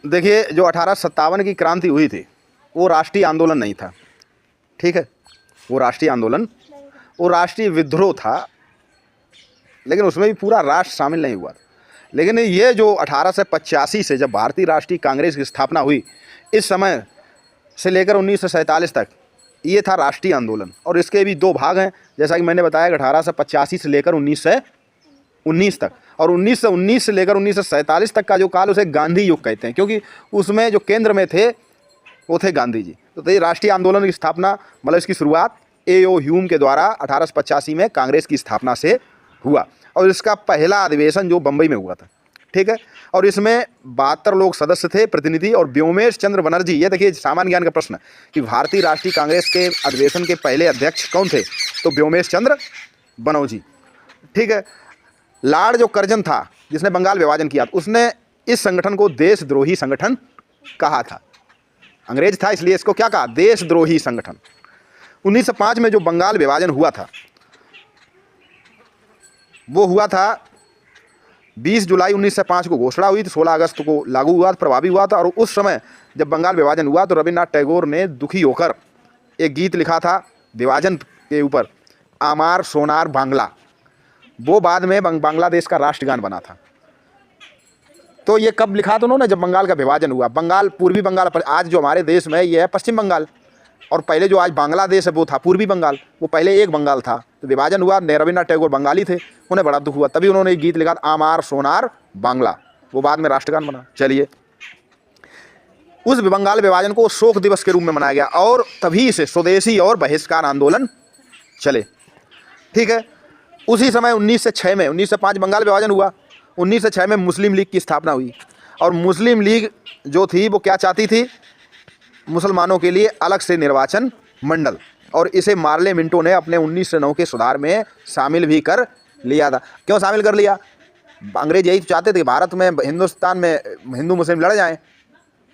देखिए, जो 1857 की क्रांति हुई थी वो राष्ट्रीय आंदोलन नहीं था, ठीक है। वो राष्ट्रीय आंदोलन, वो राष्ट्रीय विद्रोह था, लेकिन उसमें भी पूरा राष्ट्र शामिल नहीं हुआ था। लेकिन ये जो 1885 से जब भारतीय राष्ट्रीय कांग्रेस की स्थापना हुई, इस समय से लेकर 1947 तक ये था राष्ट्रीय आंदोलन। और इसके भी दो भाग हैं, जैसा कि मैंने बताया कि 1885 से लेकर 1919 तक, और 1919 से लेकर 1947 तक का जो काल उसे गांधी युग कहते हैं, क्योंकि उसमें जो केंद्र में थे वो थे गांधी जी। तो ये राष्ट्रीय आंदोलन की स्थापना, मतलब इसकी शुरुआत A.O. ह्यूम के द्वारा 1885 में कांग्रेस की स्थापना से हुआ, और इसका पहला अधिवेशन जो बम्बई में हुआ था, ठीक है। और इसमें 72 लोग सदस्य थे, प्रतिनिधि, और व्योमेश चंद्र बनर्जी। ये देखिए सामान्य ज्ञान का प्रश्न कि भारतीय राष्ट्रीय कांग्रेस के अधिवेशन के पहले अध्यक्ष कौन थे, तो व्योमेश चंद्र बनर्जी, ठीक है। लॉर्ड जो कर्जन था जिसने बंगाल विभाजन किया, उसने इस संगठन को देशद्रोही संगठन कहा था। अंग्रेज था इसलिए इसको क्या कहा, देशद्रोही संगठन। 1905 में जो बंगाल विभाजन हुआ था वो हुआ था 20 जुलाई 1905 को घोषणा हुई थी, 16 अगस्त को लागू हुआ, प्रभावी हुआ था। और उस समय जब बंगाल विभाजन हुआ तो रविन्द्रनाथ टैगोर ने दुखी होकर एक गीत लिखा था विभाजन के ऊपर, आमार सोनार बांग्ला। वो बाद में बांग्लादेश का राष्ट्रगान बना था। तो ये कब लिखा था उन्होंने, जब बंगाल का विभाजन हुआ। बंगाल, पूर्वी बंगाल, आज जो हमारे देश में ये है पश्चिम बंगाल, और पहले जो आज बांग्लादेश है वो था पूर्वी बंगाल। वो पहले एक बंगाल था। तो विभाजन हुआ, रविन्द्रनाथ टैगोर बंगाली थे, उन्हें बड़ा दुख हुआ, तभी उन्होंने एक गीत लिखा आमार सोनार बांग्ला। वो बाद में राष्ट्रगान बना। चलिए, उस बंगाल विभाजन को शोक दिवस के रूप में मनाया गया, और तभी से स्वदेशी और बहिष्कार आंदोलन चले, ठीक है। उसी समय 1906 में, 1905 बंगाल विभाजन हुआ, 1906 में मुस्लिम लीग की स्थापना हुई। और मुस्लिम लीग जो थी वो क्या चाहती थी, मुसलमानों के लिए अलग से निर्वाचन मंडल, और इसे मार्ले मिंटो ने अपने 1909 के सुधार में शामिल भी कर लिया था। क्यों शामिल कर लिया, अंग्रेज यही चाहते थे भारत में, हिंदुस्तान में हिंदू मुस्लिम लड़ जाएं,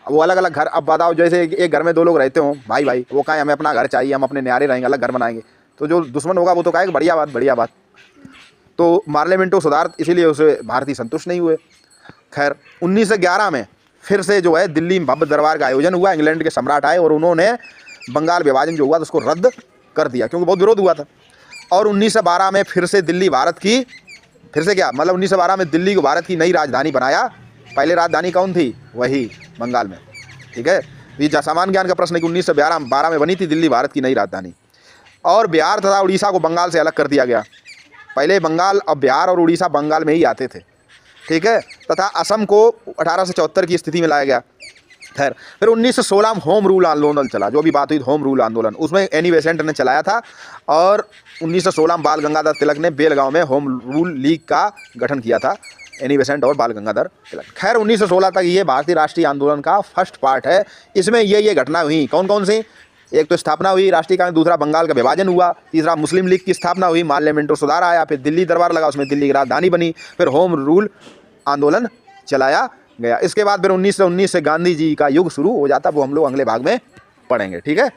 वो अलग अलग घर। अब बताओ, जैसे एक घर में दो लोग रहते हों, भाई भाई, वो कहें हमें अपना घर चाहिए, हम अपने न्यारे रहेंगे, अलग घर बनाएंगे, तो जो दुश्मन होगा वो तो कहेगा बढ़िया बात, बढ़िया बात। तो मार्ले मिंटो सुधार, इसीलिए उसे भारतीय संतुष्ट नहीं हुए। खैर, 1911 में फिर से जो है दिल्ली में भव्य दरबार का आयोजन हुआ। इंग्लैंड के सम्राट आए और उन्होंने बंगाल विभाजन जो हुआ तो उसको रद्द कर दिया, क्योंकि बहुत विरोध हुआ था। और 1912 में फिर से दिल्ली भारत की, फिर से क्या मतलब, 1912 में दिल्ली को भारत की नई राजधानी बनाया। पहले राजधानी कौन थी, वही बंगाल में, ठीक है। ये सामान्य ज्ञान का प्रश्न है कि 1912 में बनी थी दिल्ली भारत की नई राजधानी। और बिहार तथा उड़ीसा को बंगाल से अलग कर दिया गया। पहले बंगाल, अब बिहार और उड़ीसा बंगाल में ही आते थे, ठीक है। तथा असम को 1874 की स्थिति में लाया गया। खैर, फिर 1916 में होम रूल आंदोलन चला, जो भी बात हुई होम रूल आंदोलन, उसमें एनी बेसेंट ने चलाया था। और 1916 में बाल गंगाधर तिलक ने बेलगांव में होम रूल लीग का गठन किया था, एनी बेसेंट और बाल गंगाधर तिलक। खैर, 1916 तक ये भारतीय राष्ट्रीय आंदोलन का फर्स्ट पार्ट है। इसमें ये घटना हुई, कौन कौन सी, एक तो स्थापना हुई राष्ट्रीय कांग्रेस, दूसरा बंगाल का विभाजन हुआ, तीसरा मुस्लिम लीग की स्थापना हुई, मार्ले मिंटो सुधार आया, फिर दिल्ली दरबार लगा, उसमें दिल्ली की राजधानी बनी, फिर होम रूल आंदोलन चलाया गया। इसके बाद फिर 1919 से गांधी जी का युग शुरू हो जाता, वो हम लोग अगले भाग में पढ़ेंगे, ठीक है।